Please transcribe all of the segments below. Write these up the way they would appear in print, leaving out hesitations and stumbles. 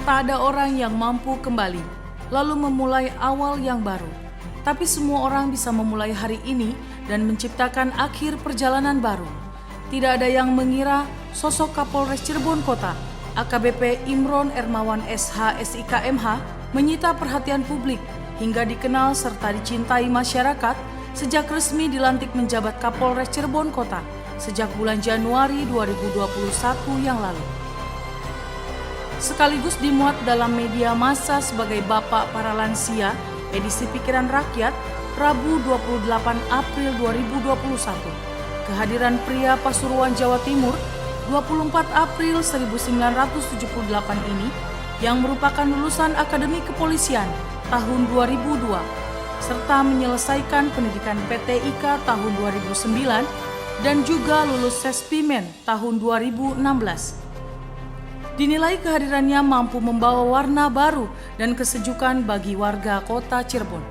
Tak ada orang yang mampu kembali, lalu memulai awal yang baru. Tapi semua orang bisa memulai hari ini dan menciptakan akhir perjalanan baru. Tidak ada yang mengira sosok Kapolres Cirebon Kota, AKBP Imron Ermawan SH SIK MH, menyita perhatian publik hingga dikenal serta dicintai masyarakat sejak resmi dilantik menjabat Kapolres Cirebon Kota sejak bulan Januari 2021 yang lalu. Sekaligus dimuat dalam media massa sebagai Bapak Para Lansia, edisi Pikiran Rakyat, Rabu 28 April 2021. Kehadiran pria Pasuruan, Jawa Timur, 24 April 1978 ini, yang merupakan lulusan Akademi Kepolisian tahun 2002, serta menyelesaikan pendidikan PTIK tahun 2009, dan juga lulus Sespimen tahun 2016. Dinilai kehadirannya mampu membawa warna baru dan kesejukan bagi warga kota Cirebon.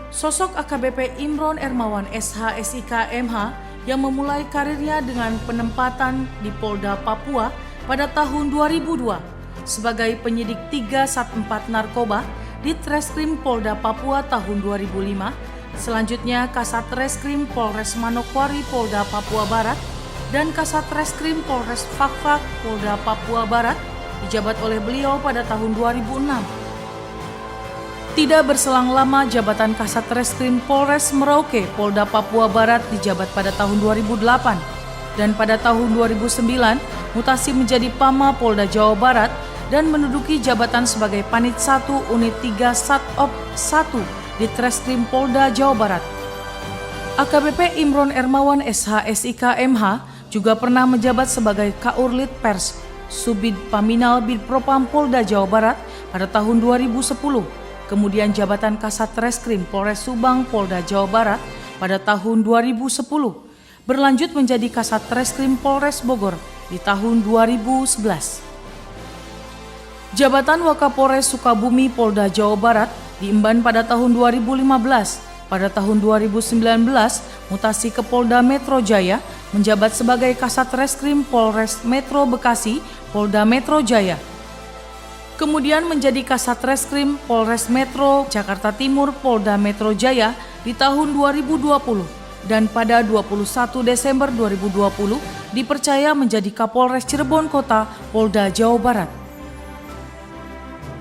Sosok AKBP Imron Ermawan SH SIK MH yang memulai karirnya dengan penempatan di Polda Papua pada tahun 2002 sebagai penyidik 314 narkoba di Treskrim Polda Papua tahun 2005, selanjutnya Kasat Reskrim Polres Manokwari Polda Papua Barat, dan Kasat Reskrim Polres Fakfak Polda Papua Barat dijabat oleh beliau pada tahun 2006. Tidak berselang lama jabatan Kasat Reskrim Polres Merauke Polda Papua Barat dijabat pada tahun 2008 dan pada tahun 2009 mutasi menjadi Pama Polda Jawa Barat dan menduduki jabatan sebagai Panit 1 Unit 3 Satop 1 di Treskrim Polda Jawa Barat. AKBP Imron Ermawan SH SIK MH juga pernah menjabat sebagai Kaurlit Pers Subid Paminal Bidpropam Polda Jawa Barat pada tahun 2010, kemudian jabatan Kasat Reskrim Polres Subang Polda Jawa Barat pada tahun 2010, berlanjut menjadi Kasat Reskrim Polres Bogor di tahun 2011. Jabatan Wakapolres Sukabumi Polda Jawa Barat diemban pada tahun 2015. Pada tahun 2019, mutasi ke Polda Metro Jaya, menjabat sebagai Kasat Reskrim Polres Metro Bekasi, Polda Metro Jaya. Kemudian menjadi Kasat Reskrim Polres Metro Jakarta Timur, Polda Metro Jaya di tahun 2020. Dan pada 21 Desember 2020, dipercaya menjadi Kapolres Cirebon Kota, Polda Jawa Barat.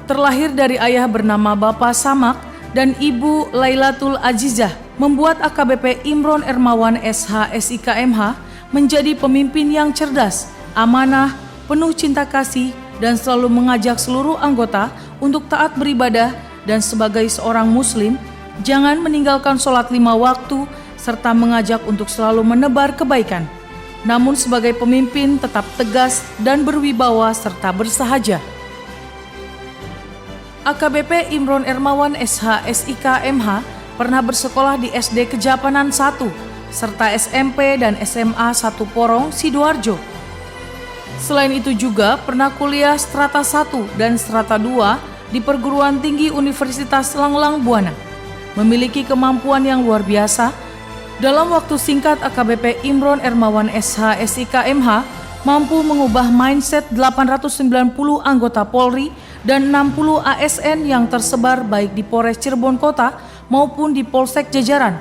Terlahir dari ayah bernama Bapak Samak dan Ibu Lailatul Azizah, membuat AKBP Imron Ermawan SH SIK MH menjadi pemimpin yang cerdas, amanah, penuh cinta kasih, dan selalu mengajak seluruh anggota untuk taat beribadah dan sebagai seorang muslim, jangan meninggalkan sholat 5 waktu, serta mengajak untuk selalu menebar kebaikan. Namun sebagai pemimpin tetap tegas dan berwibawa serta bersahaja. AKBP Imron Ermawan SH SIK MH pernah bersekolah di SD Kejapanan 1 serta SMP dan SMA 1 Porong, Sidoarjo. Selain itu juga pernah kuliah strata 1 dan strata 2 di Perguruan Tinggi Universitas Langlang Buana. Memiliki kemampuan yang luar biasa, dalam waktu singkat AKBP Imron Ermawan SH SIK MH mampu mengubah mindset 890 anggota Polri dan 60 ASN yang tersebar baik di Polres Cirebon Kota maupun di Polsek jajaran,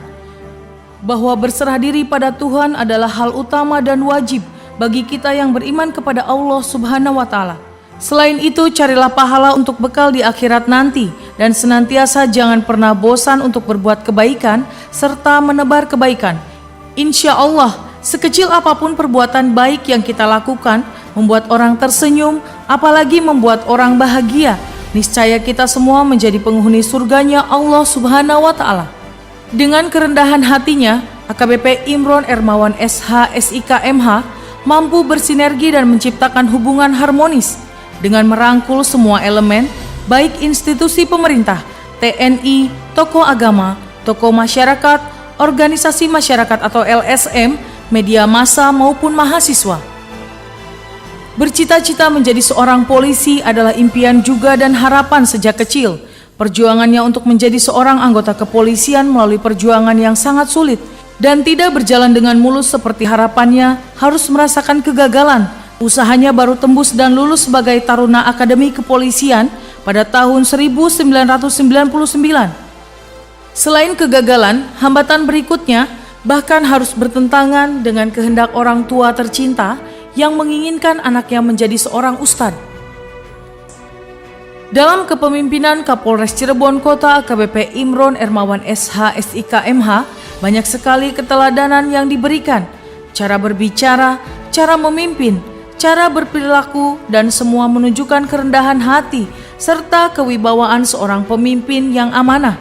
bahwa berserah diri pada Tuhan adalah hal utama dan wajib bagi kita yang beriman kepada Allah Subhanahu wa Ta'ala. Selain itu, carilah pahala untuk bekal di akhirat nanti dan senantiasa jangan pernah bosan untuk berbuat kebaikan serta menebar kebaikan. Insya Allah, sekecil apapun perbuatan baik yang kita lakukan, membuat orang tersenyum, apalagi membuat orang bahagia, niscaya kita semua menjadi penghuni surganya Allah Subhanahu wa Ta'ala. Dengan kerendahan hatinya, AKBP Imron Ermawan SH SIK MH mampu bersinergi dan menciptakan hubungan harmonis dengan merangkul semua elemen, baik institusi pemerintah, TNI, tokoh agama, tokoh masyarakat, organisasi masyarakat atau LSM, media massa maupun mahasiswa. Bercita-cita menjadi seorang polisi adalah impian juga dan harapan sejak kecil. Perjuangannya untuk menjadi seorang anggota kepolisian melalui perjuangan yang sangat sulit dan tidak berjalan dengan mulus seperti harapannya, harus merasakan kegagalan, Usahanya baru tembus dan lulus sebagai taruna Akademi Kepolisian pada tahun 1999. Selain kegagalan, hambatan berikutnya bahkan harus bertentangan dengan kehendak orang tua tercinta yang menginginkan anaknya menjadi seorang ustadz. Dalam kepemimpinan Kapolres Cirebon Kota AKBP Imron Ermawan SH SIK MH, banyak sekali keteladanan yang diberikan, cara berbicara, cara memimpin, cara berperilaku, dan semua menunjukkan kerendahan hati serta kewibawaan seorang pemimpin yang amanah.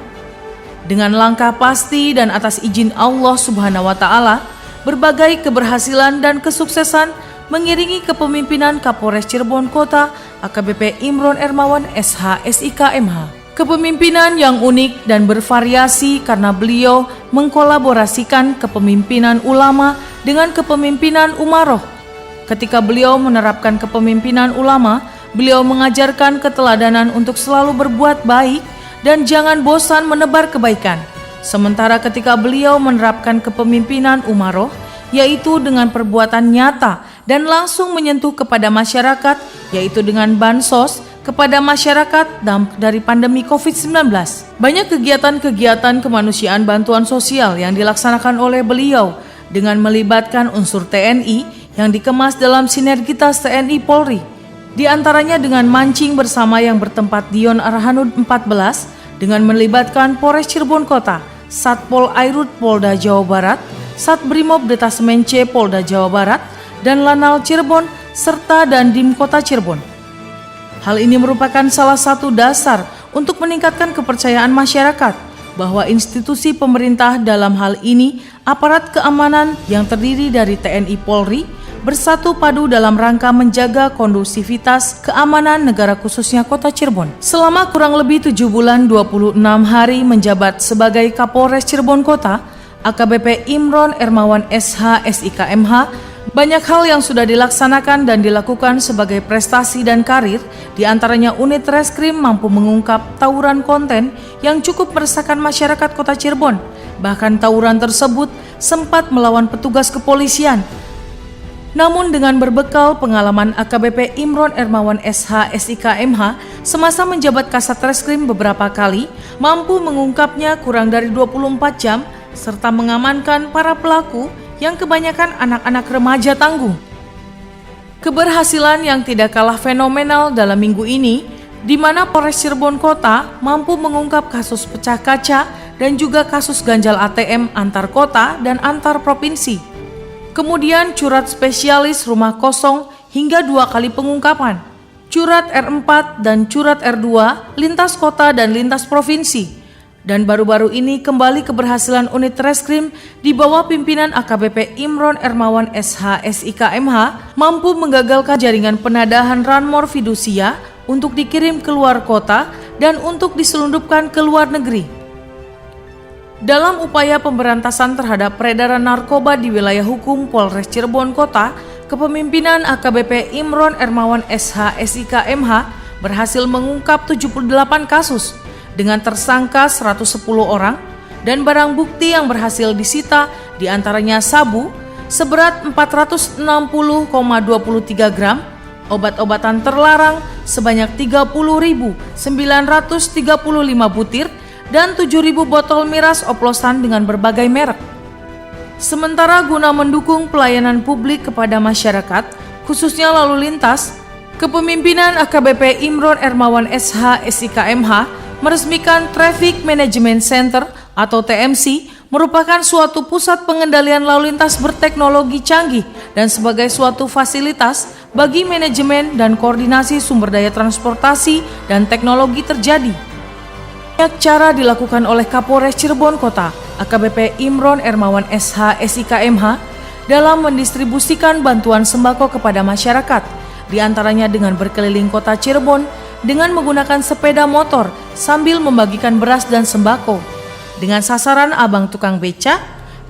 Dengan langkah pasti dan atas izin Allah Subhanahu wa Ta'ala, berbagai keberhasilan dan kesuksesan mengiringi kepemimpinan Kapolres Cirebon Kota AKBP Imron Ermawan SH SIK MH. Kepemimpinan yang unik dan bervariasi karena beliau mengkolaborasikan kepemimpinan ulama dengan kepemimpinan umaroh. Ketika beliau menerapkan kepemimpinan ulama, beliau mengajarkan keteladanan untuk selalu berbuat baik dan jangan bosan menebar kebaikan. Sementara ketika beliau menerapkan kepemimpinan umaroh, yaitu dengan perbuatan nyata dan langsung menyentuh kepada masyarakat, yaitu dengan bansos kepada masyarakat dampak dari pandemi COVID-19. Banyak kegiatan-kegiatan kemanusiaan bantuan sosial yang dilaksanakan oleh beliau dengan melibatkan unsur TNI yang dikemas dalam sinergitas TNI Polri. Di antaranya dengan mancing bersama yang bertempat di Yon Arhanud 14 dengan melibatkan Polres Cirebon Kota, Satpol Airut Polda Jawa Barat, Satbrimob Detasemen C Polda Jawa Barat, dan Lanal Cirebon serta Dandim Kota Cirebon. Hal ini merupakan salah satu dasar untuk meningkatkan kepercayaan masyarakat bahwa institusi pemerintah dalam hal ini aparat keamanan yang terdiri dari TNI Polri bersatu padu dalam rangka menjaga kondusivitas keamanan negara khususnya Kota Cirebon. Selama kurang lebih 7 bulan 26 hari menjabat sebagai Kapolres Cirebon Kota, AKBP Imron Ermawan SH SIK MH, banyak hal yang sudah dilaksanakan dan dilakukan sebagai prestasi dan karir, diantaranya unit reskrim mampu mengungkap tawuran konten yang cukup meresahkan masyarakat Kota Cirebon. Bahkan tawuran tersebut sempat melawan petugas kepolisian. Namun dengan berbekal pengalaman AKBP Imron Ermawan SH SIK MH semasa menjabat Kasat Reskrim beberapa kali, mampu mengungkapnya kurang dari 24 jam serta mengamankan para pelaku yang kebanyakan anak-anak remaja tanggung. Keberhasilan yang tidak kalah fenomenal dalam minggu ini, di mana Polres Cirebon Kota mampu mengungkap kasus pecah kaca dan juga kasus ganjal ATM antar kota dan antar provinsi. Kemudian curat spesialis rumah kosong hingga 2 kali pengungkapan, curat R4 dan curat R2 lintas kota dan lintas provinsi. Dan baru-baru ini kembali keberhasilan unit reskrim di bawah pimpinan AKBP Imron Ermawan SH SIK MH mampu menggagalkan jaringan penadahan ranmor fidusia untuk dikirim keluar kota dan untuk diselundupkan ke luar negeri. Dalam upaya pemberantasan terhadap peredaran narkoba di wilayah hukum Polres Cirebon Kota, kepemimpinan AKBP Imron Ermawan SH SIK MH berhasil mengungkap 78 kasus dengan tersangka 110 orang dan barang bukti yang berhasil disita diantaranya sabu seberat 460,23 gram, obat-obatan terlarang sebanyak 30.935 butir, dan 7.000 botol miras oplosan dengan berbagai merek. Sementara guna mendukung pelayanan publik kepada masyarakat, khususnya lalu lintas, kepemimpinan AKBP Imron Ermawan SH SIK MH meresmikan Traffic Management Center atau TMC merupakan suatu pusat pengendalian lalu lintas berteknologi canggih dan sebagai suatu fasilitas bagi manajemen dan koordinasi sumber daya transportasi dan teknologi terjadi. Banyak cara dilakukan oleh Kapolres Cirebon Kota, AKBP Imron Ermawan SH SIK MH dalam mendistribusikan bantuan sembako kepada masyarakat, diantaranya dengan berkeliling kota Cirebon dengan menggunakan sepeda motor sambil membagikan beras dan sembako dengan sasaran abang tukang beca,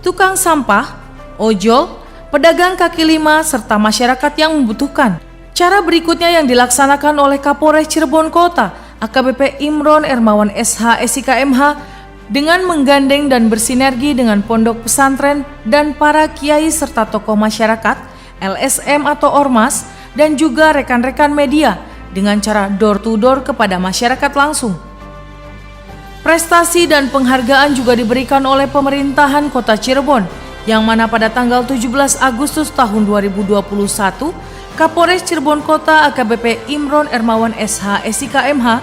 tukang sampah, ojol, pedagang kaki lima, serta masyarakat yang membutuhkan. Cara berikutnya yang dilaksanakan oleh Kapolres Cirebon Kota, AKBP Imron Ermawan SH SIK MH dengan menggandeng dan bersinergi dengan pondok pesantren dan para kiai serta tokoh masyarakat, LSM atau ormas, dan juga rekan-rekan media dengan cara door-to-door kepada masyarakat langsung. Prestasi dan penghargaan juga diberikan oleh pemerintahan Kota Cirebon, yang mana pada tanggal 17 Agustus tahun 2021, Kapolres Cirebon Kota AKBP Imron Ermawan SH SIK MH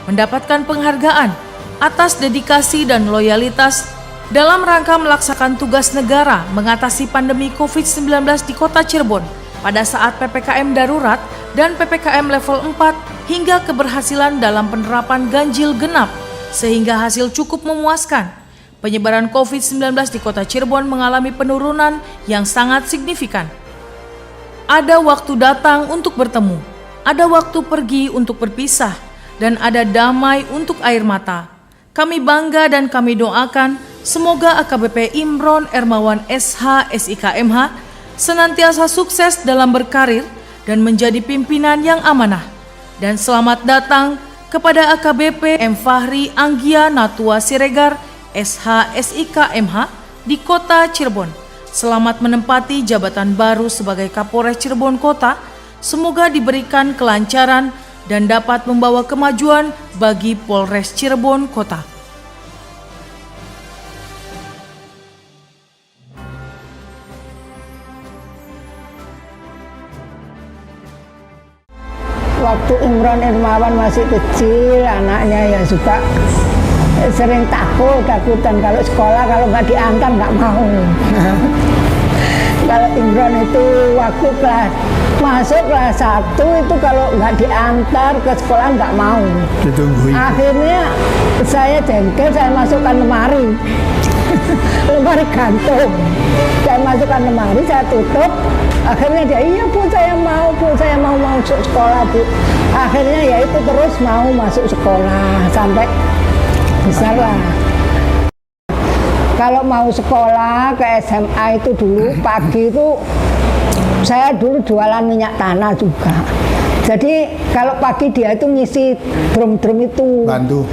mendapatkan penghargaan atas dedikasi dan loyalitas dalam rangka melaksanakan tugas negara mengatasi pandemi COVID-19 di Kota Cirebon pada saat PPKM darurat dan PPKM level 4 hingga keberhasilan dalam penerapan ganjil genap sehingga hasil cukup memuaskan. Penyebaran COVID-19 di Kota Cirebon mengalami penurunan yang sangat signifikan. Ada waktu datang untuk bertemu, ada waktu pergi untuk berpisah, dan ada damai untuk air mata. Kami bangga dan kami doakan semoga AKBP Imron Ermawan SH SIK MH senantiasa sukses dalam berkarir dan menjadi pimpinan yang amanah. Dan selamat datang kepada AKBP M. Fahri Anggia Natua Siregar SH SIK MH di Kota Cirebon. Selamat menempati jabatan baru sebagai Kapolres Cirebon Kota. Semoga diberikan kelancaran dan dapat membawa kemajuan bagi Polres Cirebon Kota. Waktu Imron Ermawan masih kecil, anaknya ya juga sering takutan kalau sekolah, kalau nggak diantar nggak mau. Kalau Imron itu waktu masuk kelas 1 itu kalau nggak diantar ke sekolah nggak mau. Ditungguin. Akhirnya saya jengkel, saya masukkan lemari. Lemari gantung. Saya masukkan lemari, saya tutup. Akhirnya dia, iya Bu, saya mau masuk sekolah Bu. Akhirnya ya itu terus mau masuk sekolah sampai besar lah. Kalau mau sekolah ke SMA itu dulu pagi itu saya dulu jualan minyak tanah juga. Jadi kalau pagi dia itu ngisi drum-drum itu. Bantu.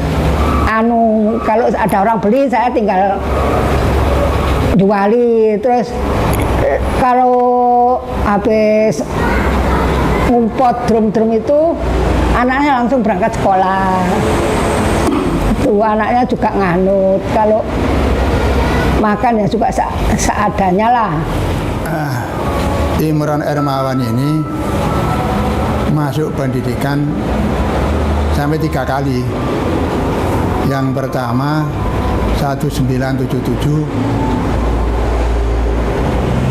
Kalau ada orang beli saya tinggal juali. Terus kalau habis ngumpot drum-drum itu anaknya langsung berangkat sekolah. Tuh anaknya juga nganut. Kalau makan ya juga seadanya lah. Imron Ermawan ini masuk pendidikan sampai 3 kali. Yang pertama 1977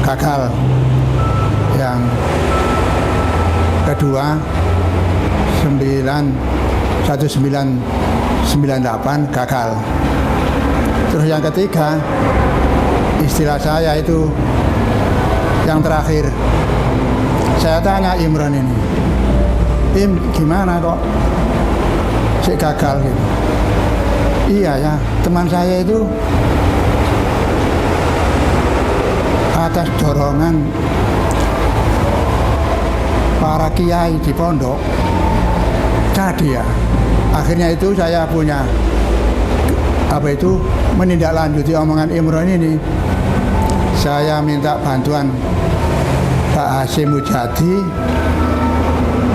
gagal. Yang kedua 1998 gagal. Terus yang ketiga, istilah saya itu yang terakhir, saya tanya Imron ini, Im gimana kok si gagal gitu? Iya ya, teman saya itu atas dorongan para kiai di pondok jadi ya. Akhirnya itu saya punya menindaklanjuti omongan Imron ini. Saya minta bantuan Pak Hasyim Mujadi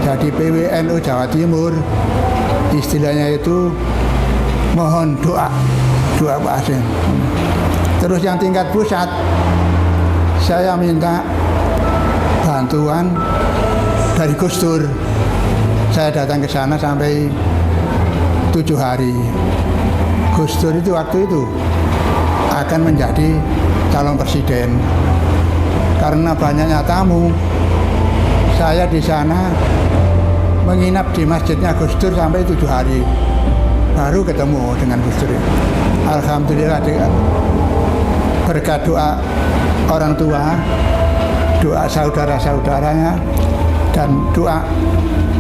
jadi PWNU Jawa Timur. Istilahnya itu mohon doa Pak Hasyim. Terus yang tingkat pusat saya minta bantuan dari Gus Dur. Saya datang ke sana sampai 7 hari. Gus Dur itu waktu itu akan menjadi calon presiden. Karena banyaknya tamu, saya di sana menginap di masjidnya Gus Dur sampai 7 hari. Baru ketemu dengan Gus Dur. Alhamdulillah berkat doa orang tua, doa saudara-saudaranya, dan doa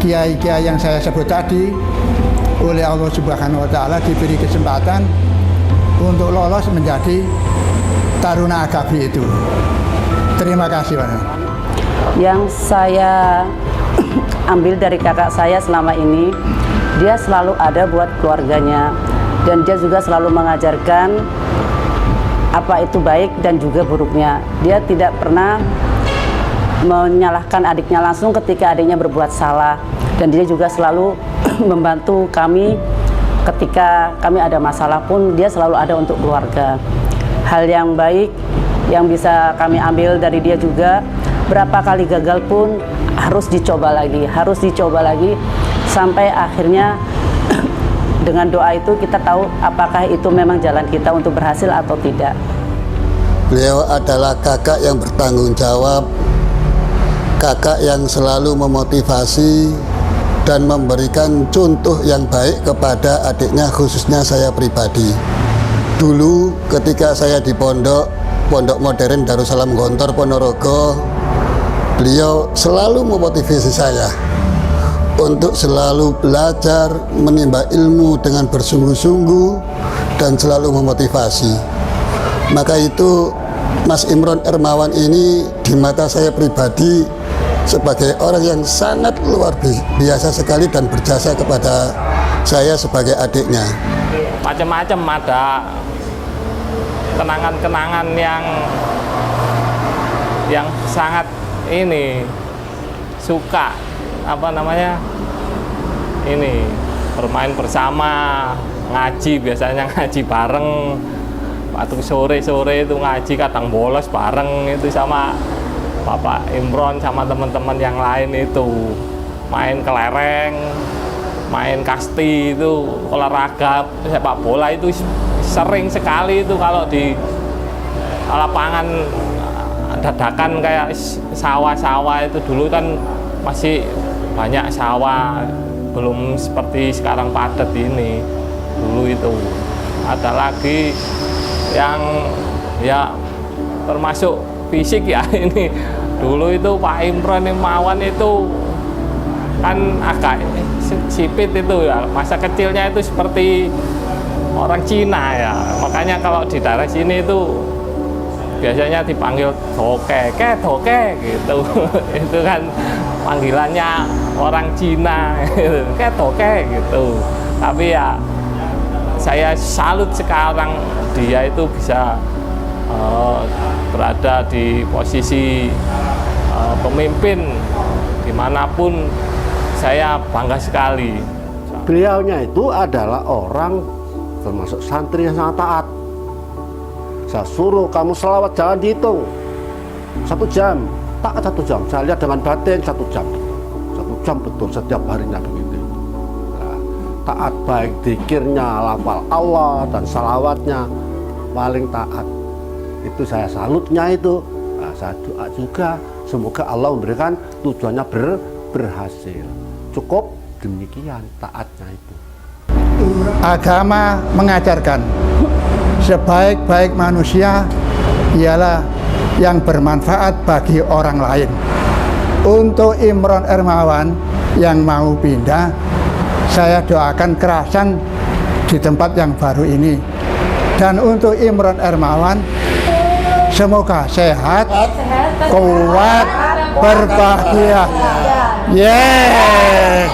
kiai-kiai yang saya sebut tadi, oleh Allah Subhanahu wa Ta'ala diberi kesempatan untuk lolos menjadi Taruna AKABI itu. Terima kasih Pak. Yang saya ambil dari kakak saya selama ini, dia selalu ada buat keluarganya, dan dia juga selalu mengajarkan apa itu baik dan juga buruknya. Dia tidak pernah menyalahkan adiknya langsung ketika adiknya berbuat salah, dan dia juga selalu membantu kami ketika kami ada masalah pun dia selalu ada untuk keluarga. Hal yang baik yang bisa kami ambil dari dia juga, berapa kali gagal pun harus dicoba lagi sampai akhirnya dengan doa itu kita tahu apakah itu memang jalan kita untuk berhasil atau tidak. Beliau adalah kakak yang bertanggung jawab, kakak yang selalu memotivasi dan memberikan contoh yang baik kepada adiknya, khususnya saya pribadi. Dulu ketika saya di Pondok Modern Darussalam Gontor Ponorogo, beliau selalu memotivasi saya untuk selalu belajar, menimba ilmu dengan bersungguh-sungguh dan selalu memotivasi. Maka itu Mas Imron Ermawan ini di mata saya pribadi sebagai orang yang sangat luar biasa sekali dan berjasa kepada saya sebagai adiknya. Macam-macam, ada kenangan-kenangan yang sangat ini suka ini bermain bersama, ngaji, biasanya ngaji bareng. Waktu sore-sore itu ngaji, kadang bolos bareng itu sama Bapak Imron sama teman-teman yang lain, itu main kelereng, main kasti, itu olahraga sepak bola itu sering sekali itu kalau di lapangan dadakan kayak sawah-sawah itu. Dulu kan masih banyak sawah, belum seperti sekarang padat ini. Dulu itu ada lagi yang ya termasuk fisik ya ini. Dulu itu Pak Imron Ermawan itu kan agak sipit itu ya, masa kecilnya itu seperti orang Cina ya, makanya kalau di daerah sini itu biasanya dipanggil doke gitu. Itu kan panggilannya orang Cina gitu, doke gitu. Tapi ya saya salut sekarang dia itu bisa berada di posisi pemimpin dimanapun. Saya bangga sekali. Beliaunya itu adalah orang termasuk santri yang sangat taat. Saya suruh kamu selawat jangan dihitung 1 jam, taat 1 jam. Saya lihat dengan batin 1 jam betul setiap harinya begitu. Taat baik dzikirnya, lafal Allah dan salawatnya paling taat. Itu saya salutnya itu. Nah, saya doa juga semoga Allah memberikan tujuannya berhasil. Cukup demikian taatnya itu. Agama mengajarkan sebaik-baik manusia ialah yang bermanfaat bagi orang lain. Untuk Imron Ermawan yang mau pindah, saya doakan kerasan di tempat yang baru ini. Dan untuk Imron Ermawan, semoga sehat, kuat, berbahagia. Yeah.